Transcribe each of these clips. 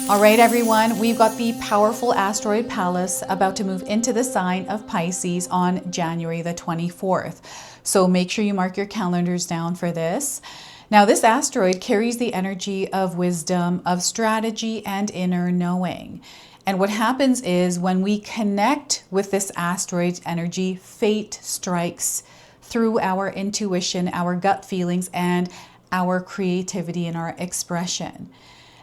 All right, everyone, we've got the powerful asteroid Pallas about to move into the sign of Pisces on January the 24th. So make sure you mark your calendars down for this. Now, this asteroid carries the energy of wisdom, of strategy, and inner knowing. And what happens is when we connect with this asteroid's energy, fate strikes through our intuition, our gut feelings, and our creativity and our expression.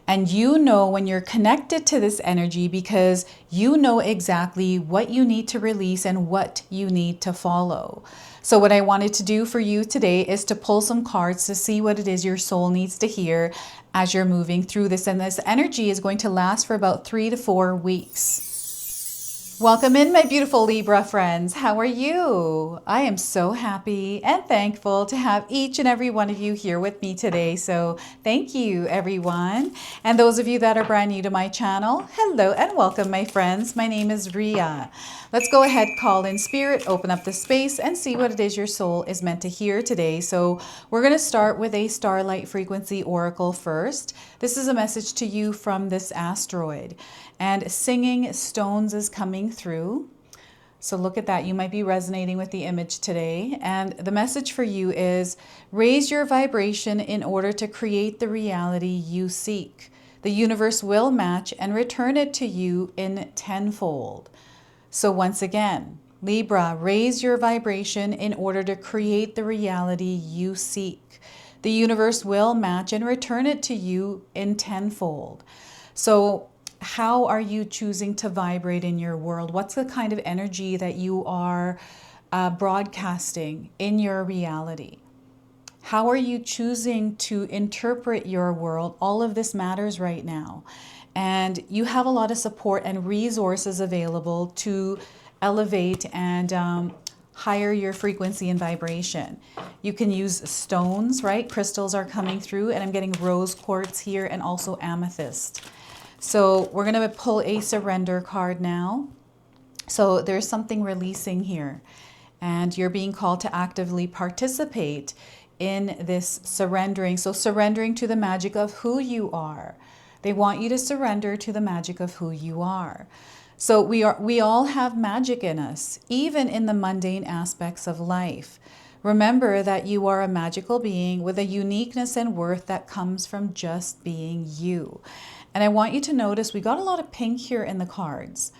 And you know when you're connected to this energy because you know exactly what you need to release and what you need to follow. So what I wanted to do for you today is to pull some cards to see what it is your soul needs to hear as you're moving through this. And this energy is going to last for about 3 to 4 weeks. Welcome in, my beautiful Libra friends. How are you? I am so happy and thankful to have each and every one of you here with me today. So thank you, everyone. And those of you that are brand new to my channel, hello and welcome, my friends. My name is Ria. Let's go ahead, call in spirit, open up the space, and see what it is your soul is meant to hear today. So we're going to start with a Starlight frequency oracle first. This is a message to you from this asteroid. And singing stones is coming through. So look at that. You might be resonating with the image today. And the message for you is raise your vibration in order to create the reality you seek. The universe will match and return it to you in tenfold. So once again, Libra, raise your vibration in order to create the reality you seek. The universe will match and return it to you in tenfold. So how are you choosing to vibrate in your world? What's the kind of energy that you are broadcasting in your reality? How are you choosing to interpret your world? All of this matters right now. And you have a lot of support and resources available to elevate and higher your frequency and vibration. You can use stones, right? Crystals are coming through, and I'm getting rose quartz here and also amethyst. So we're going to pull a surrender card now. So there's something releasing here, and you're being called to actively participate in this surrendering. So surrendering to the magic of who you are. They want you to surrender to the magic of who you are. So we all have magic in us, even in the mundane aspects of life. Remember that you are a magical being with a uniqueness and worth that comes from just being you. And I want you to notice we got a lot of pink here in the cards.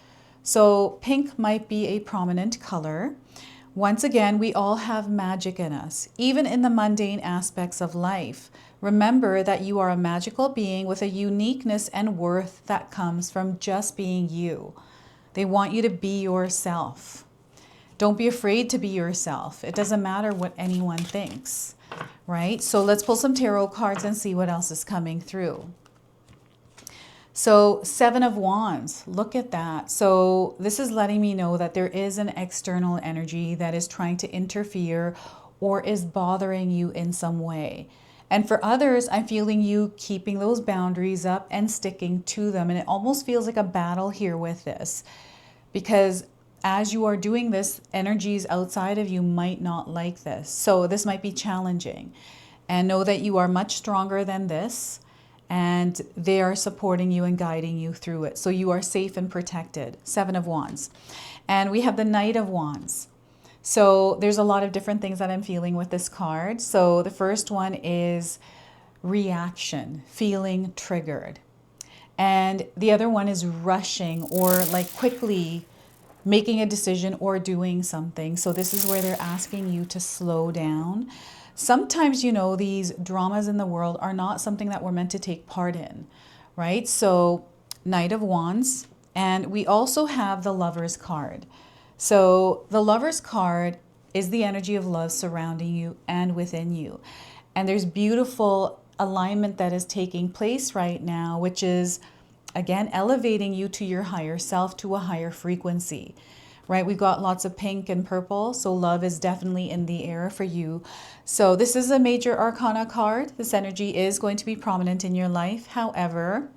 So pink might be a prominent color. Once again, we all have magic in us, even in the mundane aspects of life. Remember that you are a magical being with a uniqueness and worth that comes from just being you. They want you to be yourself. Don't be afraid to be yourself. It doesn't matter what anyone thinks, right? So let's pull some tarot cards and see what else is coming through. So 7 of Wands, look at that. So this is letting me know that there is an external energy that is trying to interfere or is bothering you in some way. And for others, I'm feeling you keeping those boundaries up and sticking to them. And it almost feels like a battle here with this, because as you are doing this, energies outside of you might not like this. So this might be challenging. And know that you are much stronger than this, and they are supporting you and guiding you through it. So you are safe and protected. 7 of Wands. And we have the Knight of Wands. So there's a lot of different things that I'm feeling with this card. So the first one is reaction, feeling triggered. And the other one is rushing or like quickly making a decision or doing something. So this is where they're asking you to slow down. Sometimes, you know, these dramas in the world are not something that we're meant to take part in, right? So Knight of Wands, and we also have the Lover's card. So the Lover's card is the energy of love surrounding you and within you. And there's beautiful alignment that is taking place right now, which is, again, elevating you to your higher self, to a higher frequency, right? We've got lots of pink and purple, so love is definitely in the air for you. So this is a major arcana card. This energy is going to be prominent in your life. However,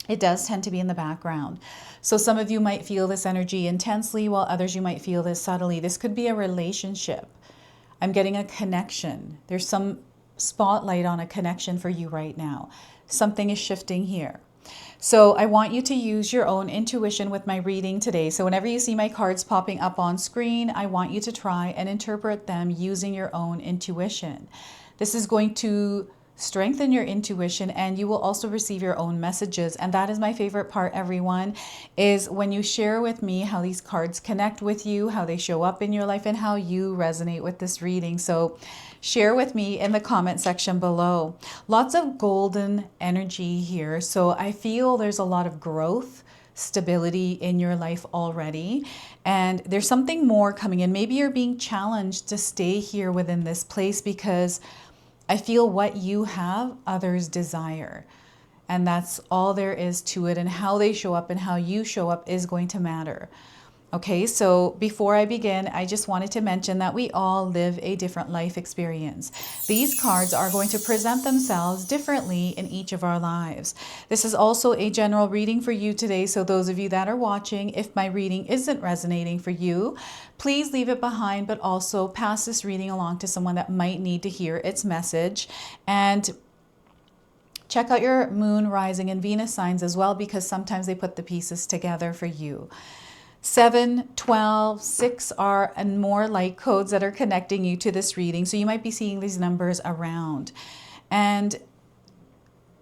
it does tend to be in the background. So some of you might feel this energy intensely, while others you might feel this subtly. This could be a relationship. I'm getting a connection. There's some spotlight on a connection for you right now. Something is shifting here. So I want you to use your own intuition with my reading today. So whenever you see my cards popping up on screen, I want you to try and interpret them using your own intuition. This is going to strengthen your intuition, and you will also receive your own messages. And that is my favorite part, everyone, is when you share with me how these cards connect with you, how they show up in your life, and how you resonate with this reading. So share with me in the comment section below. Lots of golden energy here. So I feel there's a lot of growth, stability in your life already, and there's something more coming in. Maybe you're being challenged to stay here within this place because I feel what you have, others desire. And that's all there is to it. And how they show up and how you show up is going to matter. Okay, so before I begin, I just wanted to mention that we all live a different life experience. These cards are going to present themselves differently in each of our lives. This is also a general reading for you today, so those of you that are watching, if my reading isn't resonating for you, please leave it behind, but also pass this reading along to someone that might need to hear its message. And check out your moon, rising, and Venus signs as well, because sometimes they put the pieces together for you. 7, 12, 6 are and more light codes that are connecting you to this reading. So you might be seeing these numbers around. And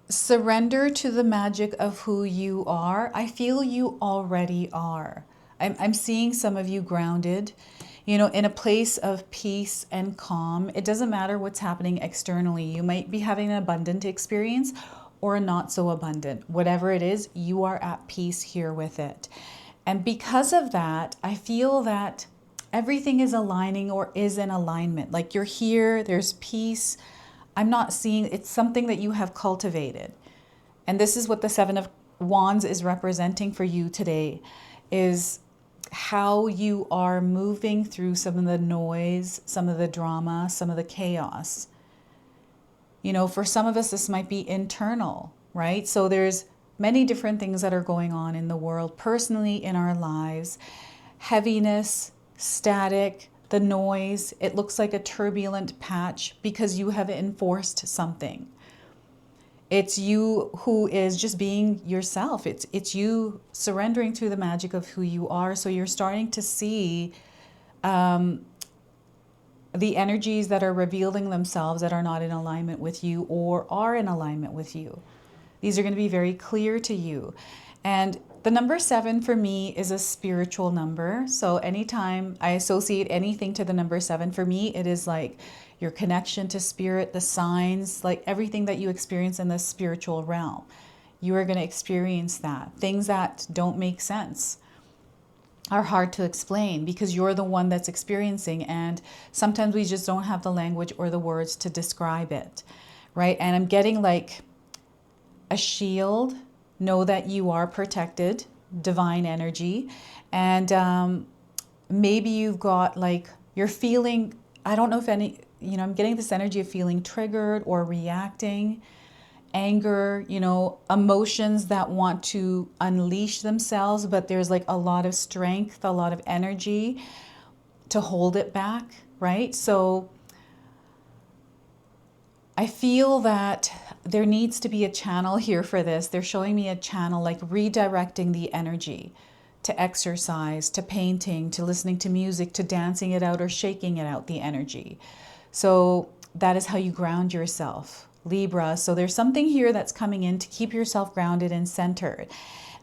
surrender to the magic of who you are. I feel you already are. I'm seeing some of you grounded, you know, in a place of peace and calm. It doesn't matter what's happening externally. You might be having an abundant experience or a not so abundant. Whatever it is, you are at peace here with it. And because of that, I feel that everything is aligning or is in alignment. Like you're here, there's peace. I'm not seeing, it's something that you have cultivated. And this is what the 7 of Wands is representing for you today, is how you are moving through some of the noise, some of the drama, some of the chaos. You know, for some of us, this might be internal, right? So there's many different things that are going on in the world, personally in our lives. Heaviness, static, the noise. It looks like a turbulent patch because you have enforced something. It's you who is just being yourself. It's you surrendering to the magic of who you are. So you're starting to see the energies that are revealing themselves that are not in alignment with you or are in alignment with you. These are going to be very clear to you. And the number 7 for me is a spiritual number. So anytime I associate anything to the number 7, for me, it is like your connection to spirit, the signs, like everything that you experience in the spiritual realm. You are going to experience that. Things that don't make sense are hard to explain because you're the one that's experiencing. And sometimes we just don't have the language or the words to describe it, right? And I'm getting like a shield. Know that you are protected, divine energy. And maybe you've got like, you're feeling, I don't know if any, you know, I'm getting this energy of feeling triggered or reacting, anger, you know, emotions that want to unleash themselves, but there's like a lot of strength, a lot of energy to hold it back, right? So I feel that there needs to be a channel here for this. They're showing me a channel, like redirecting the energy to exercise, to painting, to listening to music, to dancing it out or shaking it out, the energy. So that is how you ground yourself, Libra. So there's something here that's coming in to keep yourself grounded and centered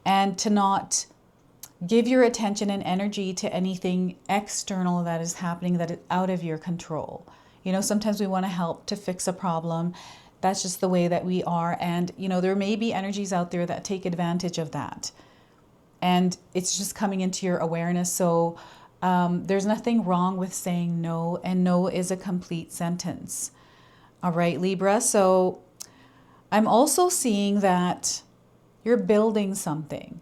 and to not give your attention and energy to anything external that is happening that is out of your control. You know, sometimes we want to help to fix a problem. That's just the way that we are. And, you know, there may be energies out there that take advantage of that. And it's just coming into your awareness. So there's nothing wrong with saying no. And no is a complete sentence. All right, Libra. So I'm also seeing that you're building something.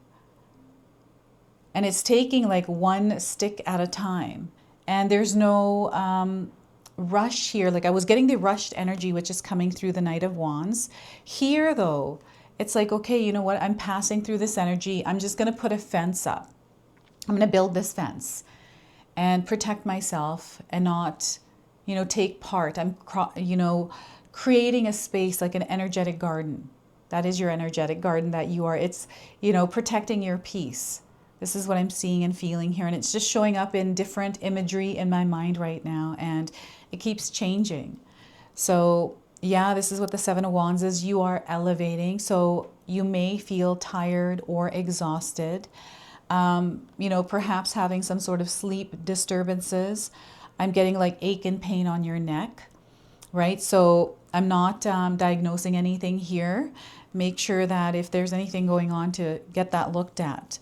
And it's taking like one stick at a time. And there's no rush here. Like I was getting the rushed energy, which is coming through the Knight of Wands. Here, though, it's like, okay, you know what? I'm passing through this energy. I'm just going to put a fence up. I'm going to build this fence and protect myself and not, you know, take part. I'm, you know, creating a space like an energetic garden. That is your energetic garden that you are. It's, you know, protecting your peace. This is what I'm seeing and feeling here. And it's just showing up in different imagery in my mind right now. And it keeps changing. So yeah, this is what the Seven of Wands is. You are elevating. So you may feel tired or exhausted. You know, perhaps having some sort of sleep disturbances. I'm getting like ache and pain on your neck, right? So I'm not diagnosing anything here. Make sure that if there's anything going on to get that looked at.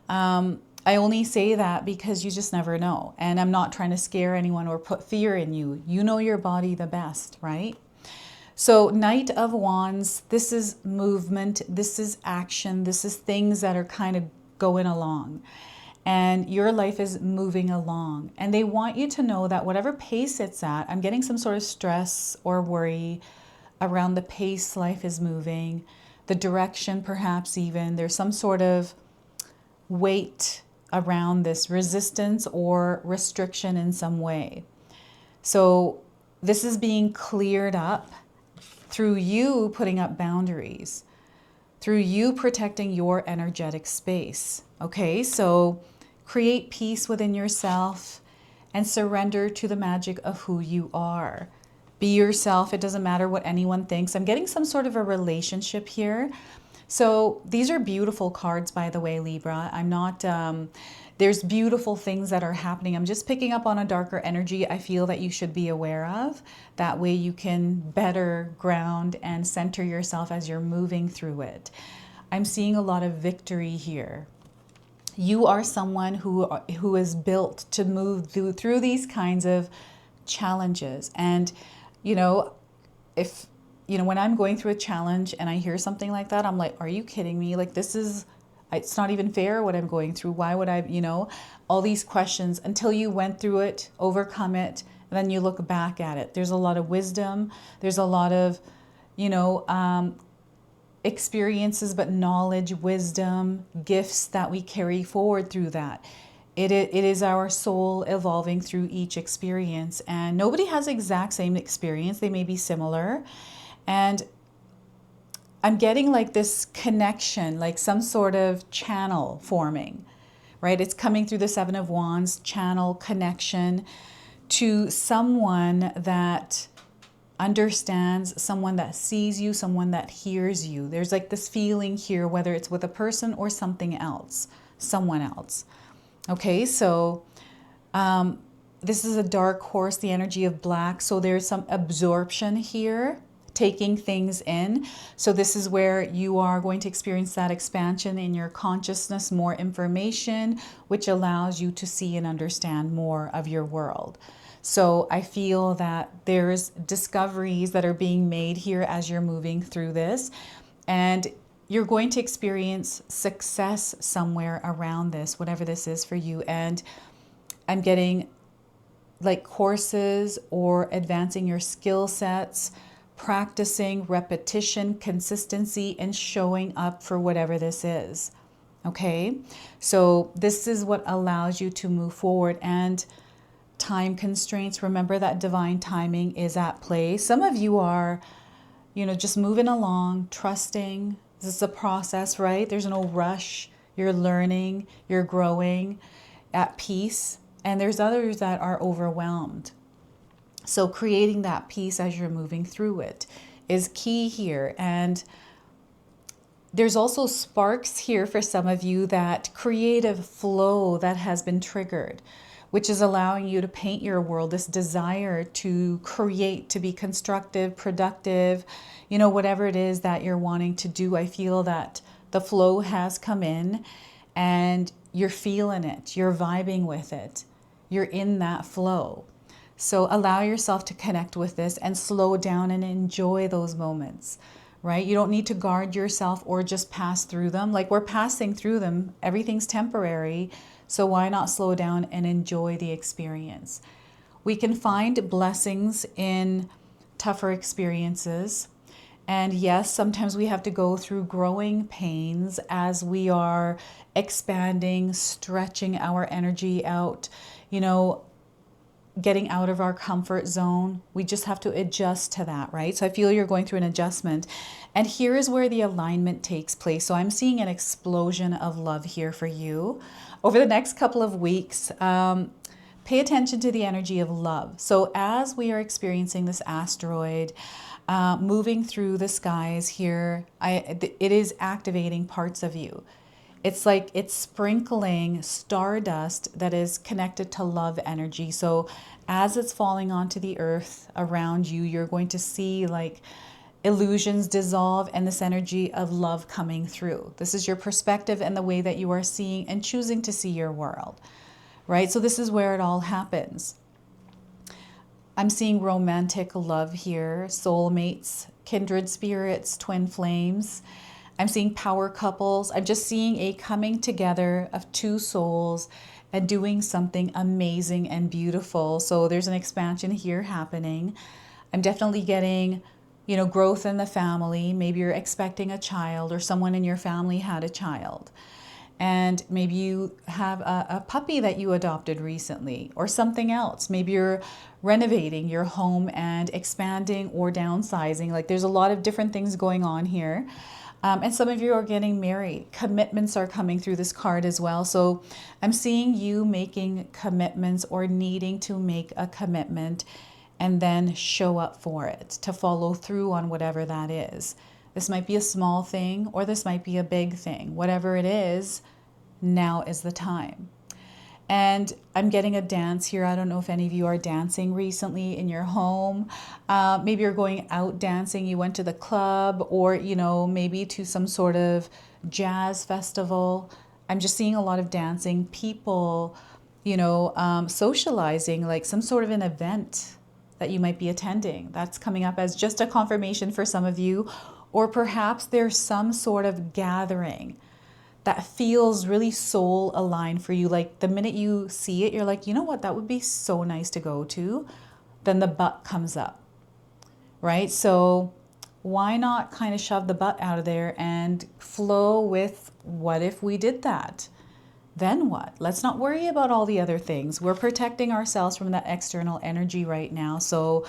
I only say that because you just never know. And I'm not trying to scare anyone or put fear in you. You know your body the best, right? So Knight of Wands, this is movement, this is action, this is things that are kind of going along. And your life is moving along. And they want you to know that whatever pace it's at, I'm getting some sort of stress or worry around the pace life is moving, the direction perhaps even. There's some sort of weight around this, resistance or restriction in some way. So this is being cleared up through you putting up boundaries, through you protecting your energetic space. Okay, so create peace within yourself and surrender to the magic of who you are. Be yourself. It doesn't matter what anyone thinks. I'm getting some sort of a relationship here. So these are beautiful cards, by the way, Libra. I'm not, there's beautiful things that are happening. I'm just picking up on a darker energy I feel that you should be aware of. That way you can better ground and center yourself as you're moving through it. I'm seeing a lot of victory here. You are someone who is built to move through these kinds of challenges. And, you know, if, you know, when I'm going through a challenge and I hear something like that, I'm like, are you kidding me? Like, this is, it's not even fair what I'm going through. Why would I, you know, all these questions until you went through it, overcome it, and then you look back at it. There's a lot of wisdom. There's a lot of, you know, experiences, but knowledge, wisdom, gifts that we carry forward through that. It is our soul evolving through each experience, and nobody has the exact same experience. They may be similar. And I'm getting like this connection, like some sort of channel forming, right? It's coming through the Seven of Wands, channel, connection to someone that understands, someone that sees you, someone that hears you. There's like this feeling here, whether it's with a person or something else, someone else. Okay, so this is a dark horse, the energy of black. So there's some absorption here, taking things in. So this is where you are going to experience that expansion in your consciousness, more information, which allows you to see and understand more of your world. So I feel that there's discoveries that are being made here as you're moving through this, and you're going to experience success somewhere around this, whatever this is for you. And I'm getting like courses or advancing your skill sets, practicing, repetition, consistency, and showing up for whatever this is. Okay, so this is what allows you to move forward. And time constraints, remember that divine timing is at play. Some of you are, you know, just moving along, trusting. This is a process, right? There's no rush. You're learning, you're growing at peace. And there's others that are overwhelmed. So creating that peace as you're moving through it is key here. And there's also sparks here for some of you, that creative flow that has been triggered, which is allowing you to paint your world, this desire to create, to be constructive, productive, you know, whatever it is that you're wanting to do. I feel that the flow has come in and you're feeling it, you're vibing with it, you're in that flow. So allow yourself to connect with this and slow down and enjoy those moments, right? You don't need to guard yourself or just pass through them. Like, we're passing through them. Everything's temporary. So why not slow down and enjoy the experience? We can find blessings in tougher experiences. And yes, sometimes we have to go through growing pains as we are expanding, stretching our energy out. You know, getting out of our comfort zone. We just have to adjust to that, right? So I feel you're going through an adjustment. And here is where the alignment takes place. So I'm seeing an explosion of love here for you. Over the next couple of weeks, pay attention to the energy of love. So as we are experiencing this asteroid moving through the skies here, it is activating parts of you. It's like it's sprinkling stardust that is connected to love energy. So as it's falling onto the earth around you, you're going to see like illusions dissolve and this energy of love coming through. This is your perspective and the way that you are seeing and choosing to see your world, right? So this is where it all happens. I'm seeing romantic love here, soulmates, kindred spirits, twin flames. I'm seeing power couples. I'm just seeing a coming together of two souls and doing something amazing and beautiful. So there's an expansion here happening. I'm definitely getting, you know, growth in the family. Maybe you're expecting a child or someone in your family had a child. And maybe you have a puppy that you adopted recently or something else. Maybe you're renovating your home and expanding or downsizing. Like there's a lot of different things going on here. And some of you are getting married. Commitments are coming through this card as well. So I'm seeing you making commitments or needing to make a commitment and then show up for it, to follow through on whatever that is. This might be a small thing or this might be a big thing. Whatever it is, now is the time. And I'm getting a dance here. I don't know if any of you are dancing recently in your home. Maybe you're going out dancing. You went to the club or, you know, maybe to some sort of jazz festival. I'm just seeing a lot of dancing, people, you know, socializing, like some sort of an event that you might be attending. That's coming up as just a confirmation for some of you. Or perhaps there's some sort of gathering that feels really soul aligned for you. Like the minute you see it, you're like, you know what, that would be so nice to go to. Then the butt comes up, right? So why not kind of shove the butt out of there and flow with what if we did that? Then what? Let's not worry about all the other things. We're protecting ourselves from that external energy right now. So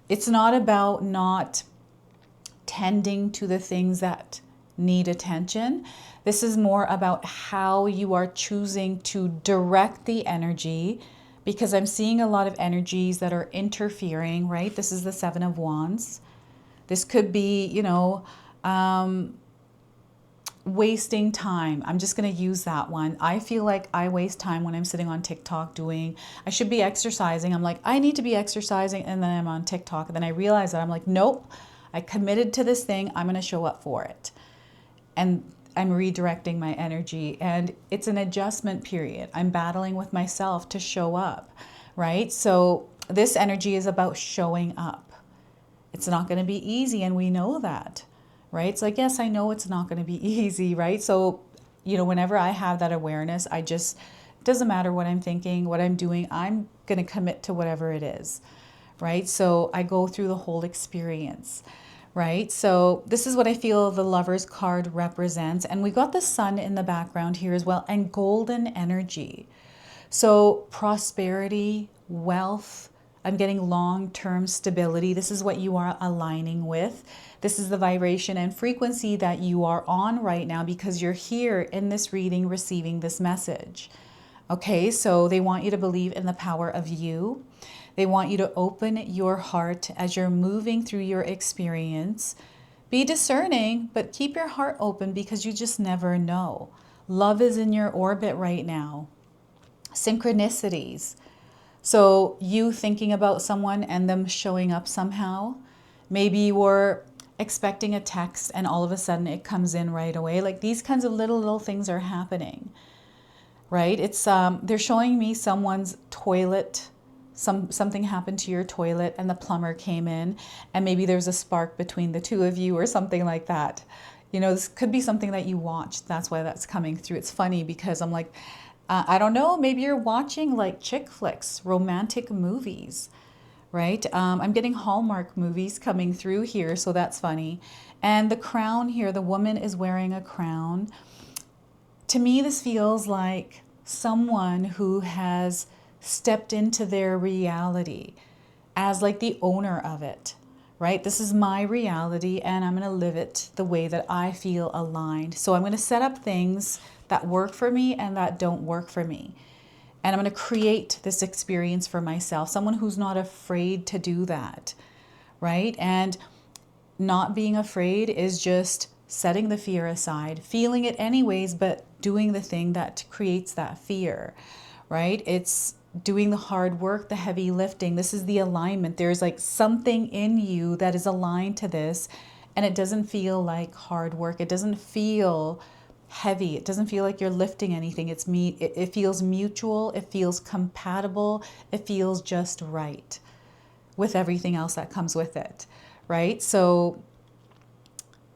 it's not about not tending to the things that need attention. This is more about how you are choosing to direct the energy, because I'm seeing a lot of energies that are interfering, right? This is the Seven of Wands. This could be, you know, wasting time. I'm just going to use that one. I feel like I waste time when I'm sitting on TikTok I should be exercising. I'm like, I need to be exercising. And then I'm on TikTok. And then I realize that I'm like, nope, I committed to this thing. I'm going to show up for it. And I'm redirecting my energy. And it's an adjustment period. I'm battling with myself to show up, right? So this energy is about showing up. It's not going to be easy. And we know that, right? It's like, yes, I know it's not going to be easy, right? So, you know, whenever I have that awareness, it doesn't matter what I'm thinking, what I'm doing, I'm going to commit to whatever it is, right? So I go through the whole experience, right? So this is what I feel the Lover's card represents. And we got the sun in the background here as well, and golden energy. So prosperity, wealth, I'm getting long-term stability. This is what you are aligning with. This is the vibration and frequency that you are on right now because you're here in this reading receiving this message. Okay, so they want you to believe in the power of you. They want you to open your heart as you're moving through your experience. Be discerning, but keep your heart open because you just never know. Love is in your orbit right now. Synchronicities. So you thinking about someone and them showing up somehow. Maybe you were expecting a text and all of a sudden it comes in right away. Like these kinds of little things are happening, right? It's they're showing me someone's toilet. Something happened to your toilet and the plumber came in and maybe there's a spark between the two of you or something like that. You know, this could be something that you watched. That's why that's coming through. It's funny because I'm like, I don't know, maybe you're watching like chick flicks, romantic movies, right? I'm getting Hallmark movies coming through here, so that's funny. And the crown here, the woman is wearing a crown. To me, this feels like someone who has stepped into their reality as like the owner of it, right? This is my reality and I'm going to live it the way that I feel aligned. So I'm going to set up things that work for me and that don't work for me. And I'm going to create this experience for myself, someone who's not afraid to do that, right? And not being afraid is just setting the fear aside, feeling it anyways, but doing the thing that creates that fear, right? It's doing the hard work, the heavy lifting. This is the alignment. There's like something in you that is aligned to this, and it doesn't feel like hard work. It doesn't feel heavy. It doesn't feel like you're lifting anything. It feels mutual. It feels compatible. It feels just right with everything else that comes with it, right? So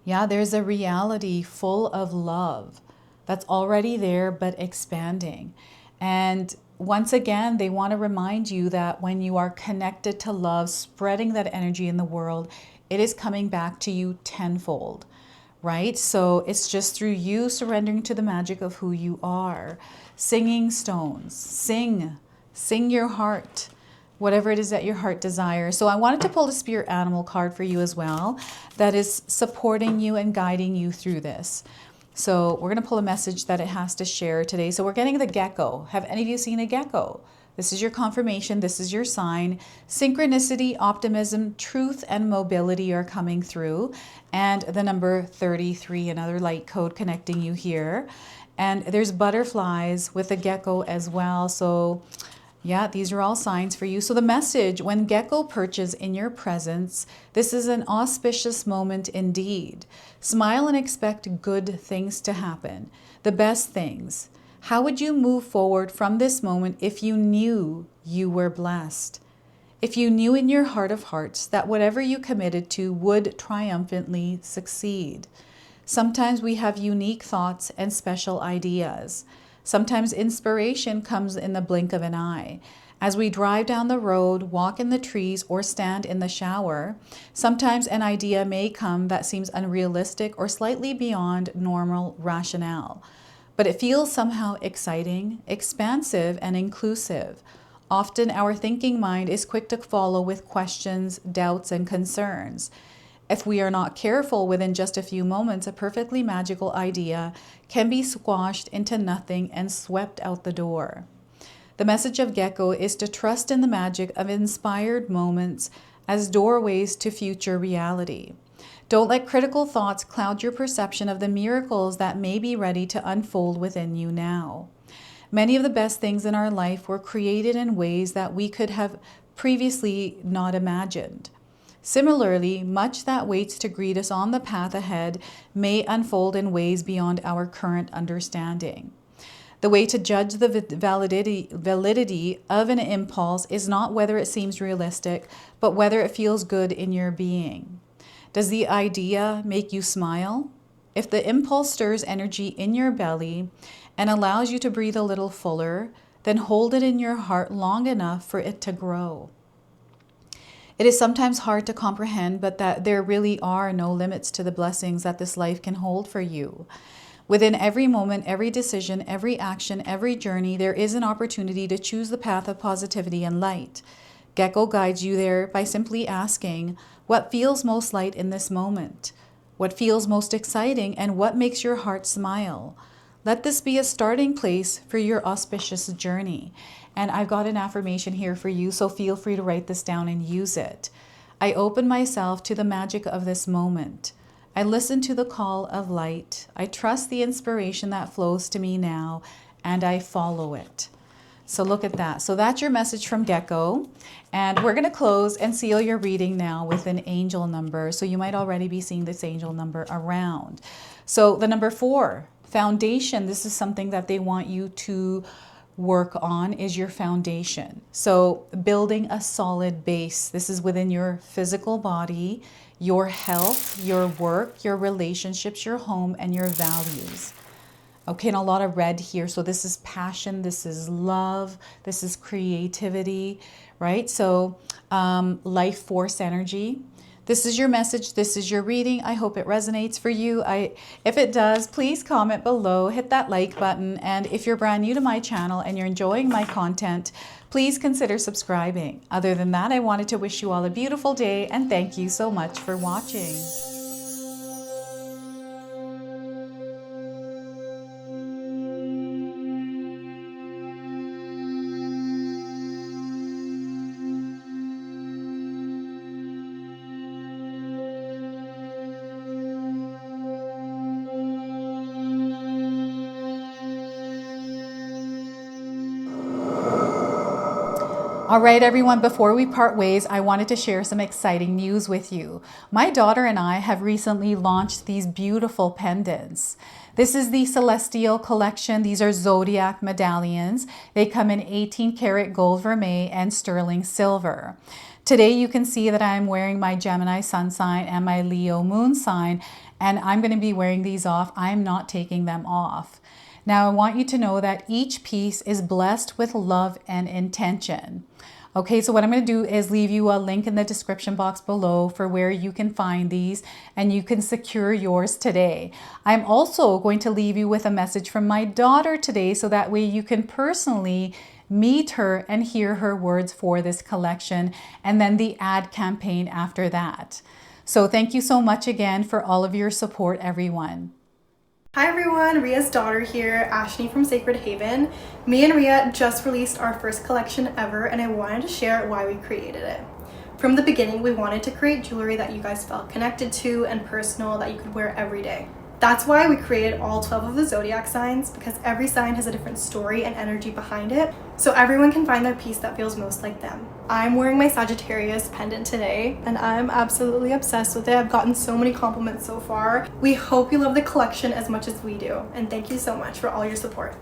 yeah, there's a reality full of love that's already there, but expanding. And once again, they want to remind you that when you are connected to love, spreading that energy in the world, it is coming back to you tenfold, right? So it's just through you surrendering to the magic of who you are. Singing stones, sing your heart, whatever it is that your heart desires. So I wanted to pull a spirit animal card for you as well that is supporting you and guiding you through this. So we're going to pull a message that it has to share today. So we're getting the gecko. Have any of you seen a gecko? This is your confirmation. This is your sign. Synchronicity, optimism, truth, and mobility are coming through. And the number 33, another light code connecting you here. And there's butterflies with a gecko as well. So yeah, these are all signs for you. So the message, when Gecko perches in your presence, this is an auspicious moment indeed. Smile and expect good things to happen, the best things. How would you move forward from this moment if you knew you were blessed? If you knew in your heart of hearts that whatever you committed to would triumphantly succeed? Sometimes we have unique thoughts and special ideas. Sometimes inspiration comes in the blink of an eye. As we drive down the road, walk in the trees, or stand in the shower, sometimes an idea may come that seems unrealistic or slightly beyond normal rationale. But it feels somehow exciting, expansive, and inclusive. Often our thinking mind is quick to follow with questions, doubts, and concerns. If we are not careful, within just a few moments, a perfectly magical idea can be squashed into nothing and swept out the door. The message of Gecko is to trust in the magic of inspired moments as doorways to future reality. Don't let critical thoughts cloud your perception of the miracles that may be ready to unfold within you now. Many of the best things in our life were created in ways that we could have previously not imagined. Similarly, much that waits to greet us on the path ahead may unfold in ways beyond our current understanding. The way to judge the validity of an impulse is not whether it seems realistic, but whether it feels good in your being. Does the idea make you smile? If the impulse stirs energy in your belly and allows you to breathe a little fuller, then hold it in your heart long enough for it to grow. It is sometimes hard to comprehend, but that there really are no limits to the blessings that this life can hold for you. Within every moment, every decision, every action, every journey, there is an opportunity to choose the path of positivity and light. Gecko guides you there by simply asking, what feels most light in this moment? What feels most exciting, and what makes your heart smile? Let this be a starting place for your auspicious journey. And I've got an affirmation here for you, so feel free to write this down and use it. I open myself to the magic of this moment. I listen to the call of light. I trust the inspiration that flows to me now, and I follow it. So look at that. So that's your message from Gecko. And we're going to close and seal your reading now with an angel number. So you might already be seeing this angel number around. So the number 4, foundation. This is something that they want you to work on, is your foundation. So building a solid base. This is within your physical body, your health, your work, your relationships, your home, and your values. Okay, and a lot of red here. So this is passion, this is love, this is creativity, right? So life force energy. This is your message. This is your reading. I hope it resonates for you. If it does, please comment below, hit that like button. And if you're brand new to my channel and you're enjoying my content, please consider subscribing. Other than that, I wanted to wish you all a beautiful day and thank you so much for watching. All right, everyone, before we part ways, I wanted to share some exciting news with you. My daughter and I have recently launched these beautiful pendants. This is the Celestial collection. These are zodiac medallions. They come in 18 karat gold vermeil and sterling silver. Today you can see that I'm wearing my Gemini sun sign and my Leo moon sign, and I'm going to be wearing these off. I'm not taking them off. Now, I want you to know that each piece is blessed with love and intention. Okay, so what I'm going to do is leave you a link in the description box below for where you can find these and you can secure yours today. I'm also going to leave you with a message from my daughter today so that way you can personally meet her and hear her words for this collection and then the ad campaign after that. So thank you so much again for all of your support, everyone. Hi everyone, Ria's daughter here, Ashley from Sacred Haven. Me and Ria just released our first collection ever and I wanted to share why we created it. From the beginning, we wanted to create jewelry that you guys felt connected to and personal that you could wear every day. That's why we created all 12 of the zodiac signs, because every sign has a different story and energy behind it, so everyone can find their piece that feels most like them. I'm wearing my Sagittarius pendant today, and I'm absolutely obsessed with it. I've gotten so many compliments so far. We hope you love the collection as much as we do, and thank you so much for all your support.